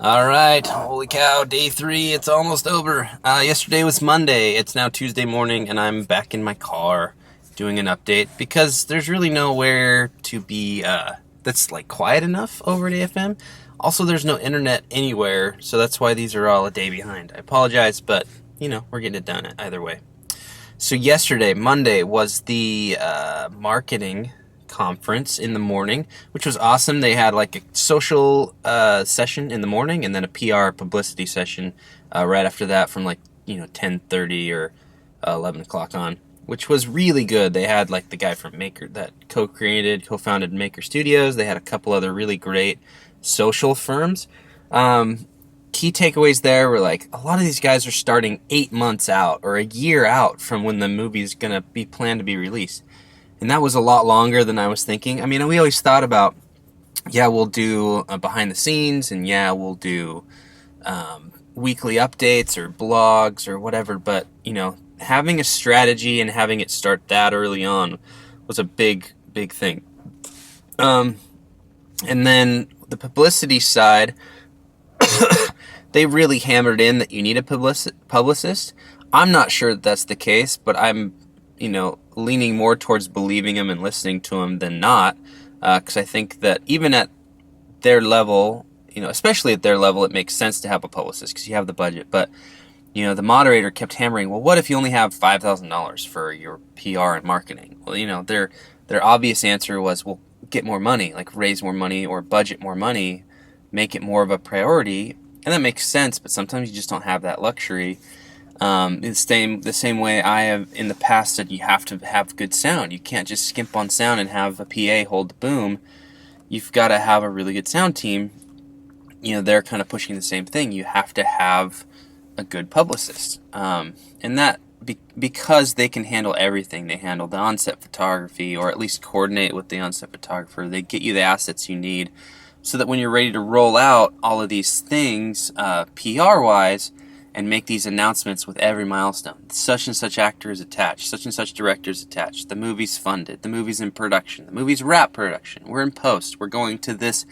All right, holy cow, day 3, it's almost over. Yesterday was Monday, it's now Tuesday morning, and I'm back in my car doing an update because there's really nowhere to be that's like quiet enough over at AFM. Also, there's no internet anywhere, so that's why these are all a day behind. I apologize, but we're getting it done either way. So yesterday, Monday, was the marketing conference in the morning, which was awesome. They had like a social session in the morning, and then a PR publicity session right after that, from 10:30 or 11 o'clock on, which was really good. They had like the guy from Maker that co-founded Maker Studios. They had a couple other really great social firms. Key takeaways there were like a lot of these guys are starting 8 months out or a year out from when the movie's gonna be planned to be released, and that was a lot longer than I was thinking. I mean, we always thought about, yeah, we'll do behind the scenes, and yeah, we'll do weekly updates or blogs or whatever, but having a strategy and having it start that early on was a big thing. And then the publicity side, they really hammered in that you need a publicist. I'm not sure that that's the case, but I'm, leaning more towards believing him and listening to him than not, because I think that even at their level, especially at their level, it makes sense to have a publicist because you have the budget. But, the moderator kept hammering, well, what if you only have $5,000 for your PR and marketing? Well, their obvious answer was, well, get more money, like raise more money or budget more money, make it more of a priority. And that makes sense, but sometimes you just don't have that luxury. The same way I have in the past said you have to have good sound. You can't just skimp on sound and have a PA hold the boom. You've got to have a really good sound team. They're kind of pushing the same thing. You have to have a good publicist. And that because they can handle everything. They handle the on-set photography, or at least coordinate with the on-set photographer. They get you the assets you need, so that when you're ready to roll out all of these things, PR-wise, and make these announcements with every milestone. Such and such actor is attached. Such and such director is attached. The movie's funded. The movie's in production. The movie's wrap production. We're in post. We're going to this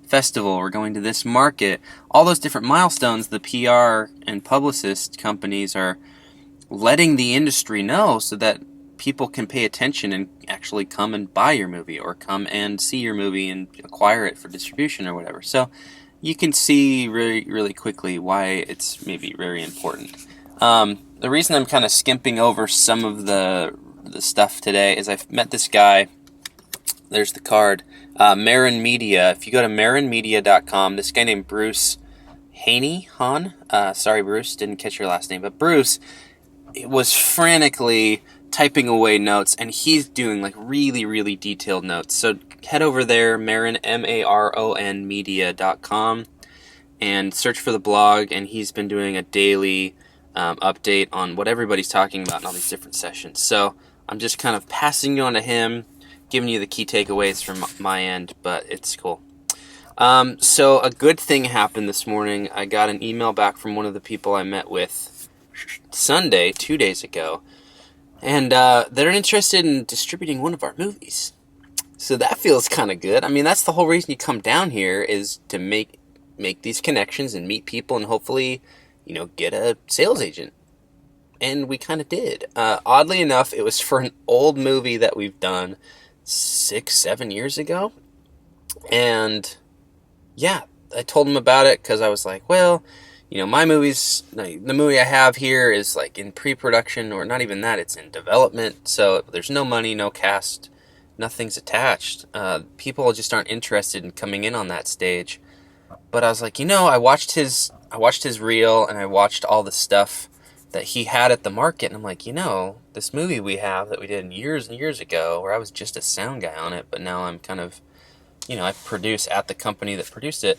festival. We're going to this market. All those different milestones, the PR and publicist companies are letting the industry know so that people can pay attention and actually come and buy your movie, or come and see your movie and acquire it for distribution or whatever. So you can see really, really quickly why it's maybe very important. The reason I'm kind of skimping over some of the stuff today is I've met this guy. There's the card. Marin Media. If you go to marinmedia.com, this guy named Bruce Hahn. Sorry, Bruce, didn't catch your last name. But Bruce was frantically typing away notes, and he's doing like really, really detailed notes. So head over there, Maron, Maron media.com, and search for the blog, and he's been doing a daily update on what everybody's talking about in all these different sessions. So I'm just kind of passing you on to him, giving you the key takeaways from my end, but it's cool. So a good thing happened this morning. I got an email back from one of the people I met with Sunday, 2 days ago, and they're interested in distributing one of our movies. So that feels kind of good. I mean, that's the whole reason you come down here, is to make these connections and meet people and hopefully, get a sales agent. And we kind of did. Oddly enough, it was for an old movie that we've done 6-7 years ago. And yeah, I told him about it because I was like, well, my movies, the movie I have here is like in pre-production, or not even that, it's in development. So there's no money, no cast, nothing's attached. People just aren't interested in coming in on that stage. But I was like, I watched his reel, and I watched all the stuff that he had at the market, and I'm like, this movie we have that we did years and years ago, where I was just a sound guy on it, but now I'm kind of, I produce at the company that produced it.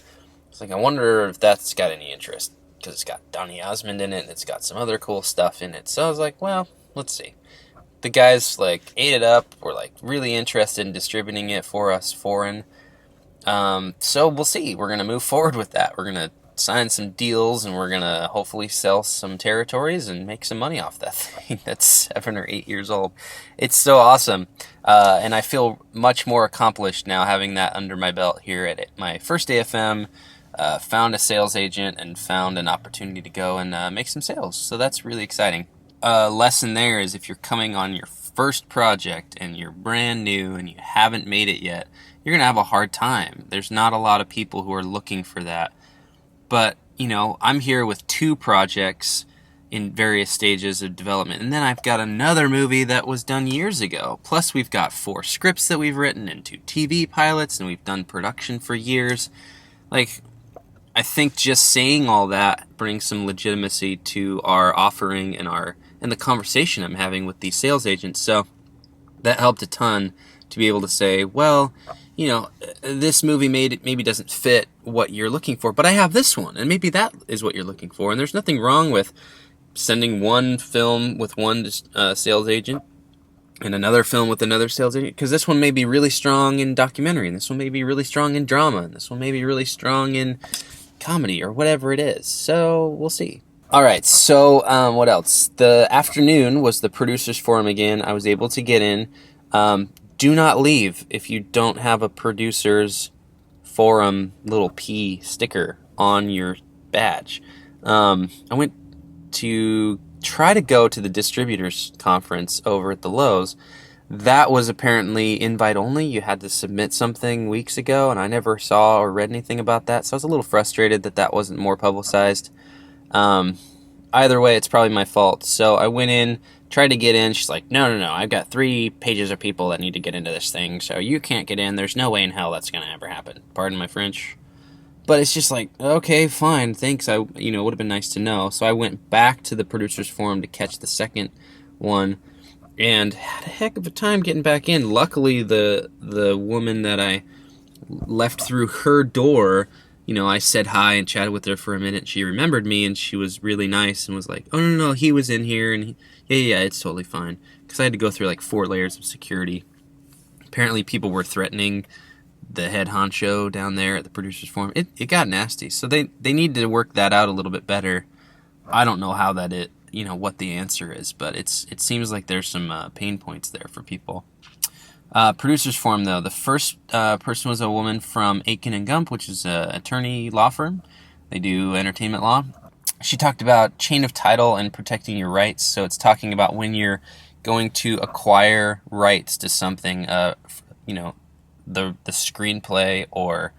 It's like, I wonder if that's got any interest, because it's got Donny Osmond in it, and it's got some other cool stuff in it. So I was like, well, let's see. The guys ate it up, were really interested in distributing it for us foreign. So we'll see. We're going to move forward with that. We're going to sign some deals, and we're going to hopefully sell some territories and make some money off that thing that's 7 or 8 years old. It's so awesome. And I feel much more accomplished now having that under my belt here at my first AFM. found a sales agent and found an opportunity to go and make some sales. So that's really exciting. Lesson there is if you're coming on your first project and you're brand new and you haven't made it yet, you're going to have a hard time. There's not a lot of people who are looking for that. But, I'm here with 2 projects in various stages of development. And then I've got another movie that was done years ago. Plus we've got 4 scripts that we've written and 2 TV pilots, and we've done production for years. I think just saying all that brings some legitimacy to our offering and the conversation I'm having with these sales agents. So that helped a ton to be able to say, well, this movie maybe doesn't fit what you're looking for, but I have this one, and maybe that is what you're looking for. And there's nothing wrong with sending one film with one sales agent and another film with another sales agent, because this one may be really strong in documentary, and this one may be really strong in drama, and this one may be really strong in comedy or whatever it is. So we'll see. All right, so what else? The afternoon was the producers forum again. I was able to get in. Do not leave if you don't have a producers forum little P sticker on your badge. I went to try to go to the distributors conference over at the Lowe's. That was apparently invite only. You had to submit something weeks ago, and I never saw or read anything about that, so I was a little frustrated that wasn't more publicized. Either way, it's probably my fault. So I went in, tried to get in. She's like, no, I've got 3 pages of people that need to get into this thing, so you can't get in. There's no way in hell that's going to ever happen. Pardon my French. But it's just like, okay, fine, thanks. Would have been nice to know. So I went back to the producers forum to catch the second one, and had a heck of a time getting back in. Luckily, the woman that I left through her door, I said hi and chatted with her for a minute. She remembered me, and she was really nice and was like, oh, no, he was in here, and yeah, it's totally fine. Because I had to go through 4 layers of security. Apparently, people were threatening the head honcho down there at the producers forum. It got nasty, so they need to work that out a little bit better. I don't know how what the answer is, but it seems like there's some pain points there for people. Producers forum, though, the first person was a woman from Aitken and Gump, which is an attorney law firm. They do entertainment law. She talked about chain of title and protecting your rights. So it's talking about when you're going to acquire rights to something, the screenplay or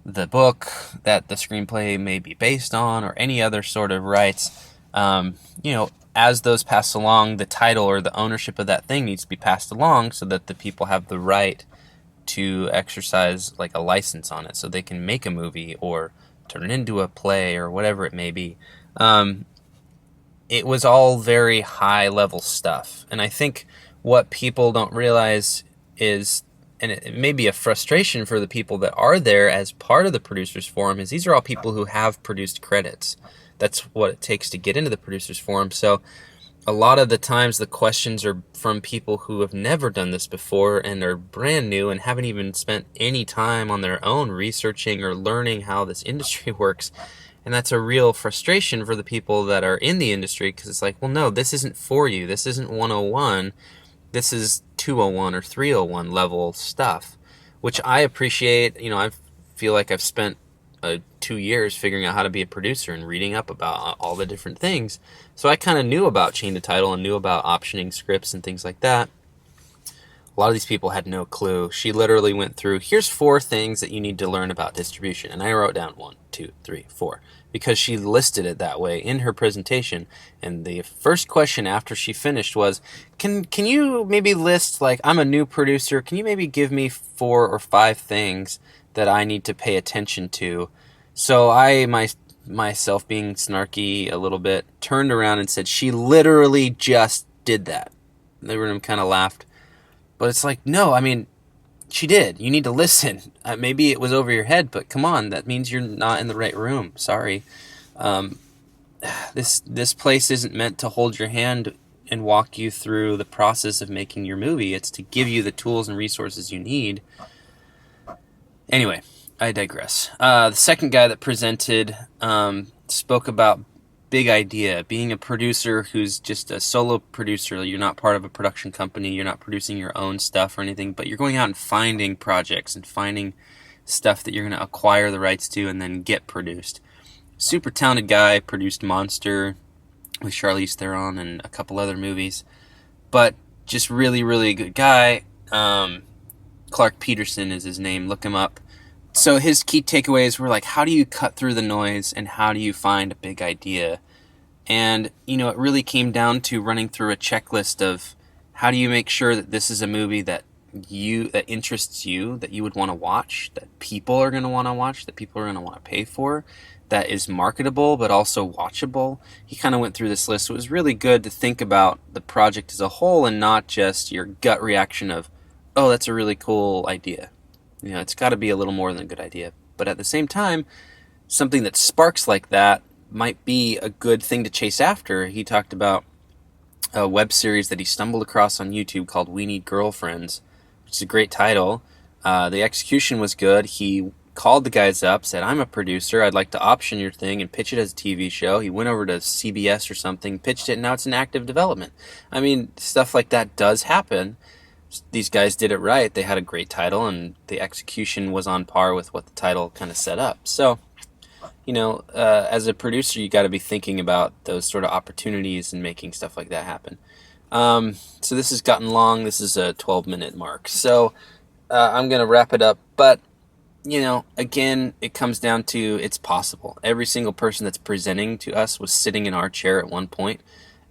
the book that the screenplay may be based on, or any other sort of rights. As those pass along, the title or the ownership of that thing needs to be passed along so that the people have the right to exercise a license on it, so they can make a movie or turn it into a play or whatever it may be. It was all very high level stuff, and I think what people don't realize is, and it may be a frustration for the people that are there as part of the producers forum, is these are all people who have produced credits. That's what it takes to get into the producers forum. So a lot of the times the questions are from people who have never done this before and are brand new and haven't even spent any time on their own researching or learning how this industry works. And that's a real frustration for the people that are in the industry, because it's like, well, no, this isn't for you. This isn't 101. This is 201 or 301 level stuff, which I appreciate. I feel like I've spent 2 years figuring out how to be a producer and reading up about all the different things. So I kind of knew about chain to title and knew about optioning scripts and things like that. A lot of these people had no clue. She literally went through, here's 4 things that you need to learn about distribution. And I wrote down 1, 2, 3, 4, because she listed it that way in her presentation. And the first question after she finished was, can you maybe list, I'm a new producer, can you maybe give me 4 or 5 things that I need to pay attention to? So I, myself being snarky a little bit, turned around and said, she literally just did that. The room kind of laughed. But it's like, no, she did. You need to listen. Maybe it was over your head, but come on, that means you're not in the right room. Sorry. This place isn't meant to hold your hand and walk you through the process of making your movie. It's to give you the tools and resources you need. Anyway, I digress. The second guy that presented spoke about big idea, being a producer who's just a solo producer. You're not part of a production company. You're not producing your own stuff or anything, but you're going out and finding projects and finding stuff that you're going to acquire the rights to and then get produced. Super talented guy, produced Monster with Charlize Theron and a couple other movies, but just really, really good guy. Clark Peterson is his name. Look him up. So his key takeaways were like, how do you cut through the noise and how do you find a big idea? And, it really came down to running through a checklist of how do you make sure that this is a movie that interests you, that you would want to watch, that people are going to want to watch, that people are going to want to pay for, that is marketable but also watchable. He kind of went through this list. So it was really good to think about the project as a whole and not just your gut reaction of, oh, that's a really cool idea. It's got to be a little more than a good idea. But at the same time, something that sparks like that might be a good thing to chase after. He talked about a web series that he stumbled across on YouTube called We Need Girlfriends, which is a great title. The execution was good. He called the guys up, said, I'm a producer, I'd like to option your thing and pitch it as a TV show. He went over to CBS or something, pitched it, and now it's in active development. I mean, stuff like that does happen. These guys did it right. They had a great title, and the execution was on par with what the title kind of set up. So, as a producer, you got to be thinking about those sort of opportunities and making stuff like that happen. So this has gotten long. This is a 12-minute mark. So I'm going to wrap it up. But, again, it comes down to it's possible. Every single person that's presenting to us was sitting in our chair at one point,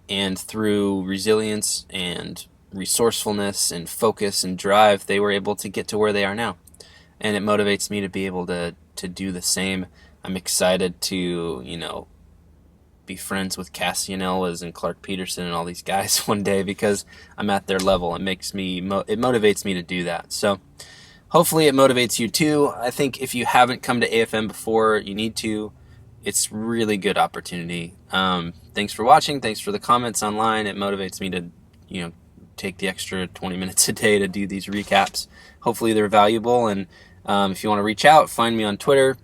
and through resilience and resourcefulness and focus and drive, they were able to get to where they are now. And it motivates me to be able to do the same. I'm excited to, be friends with Cassian Elwes and Clark Peterson and all these guys one day because I'm at their level. It motivates me to do that. So hopefully it motivates you too. I think if you haven't come to AFM before, you need to. It's really good opportunity. Thanks for watching. Thanks for the comments online. It motivates me to, take the extra 20 minutes a day to do these recaps. Hopefully they're valuable. And if you want to reach out, find me on Twitter,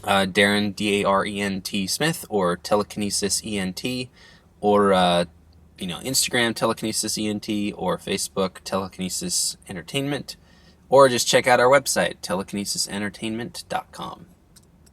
Darren, Darent Smith, or Telekinesis ENT, or Instagram Telekinesis ENT, or Facebook Telekinesis Entertainment, or just check out our website, telekinesisentertainment.com.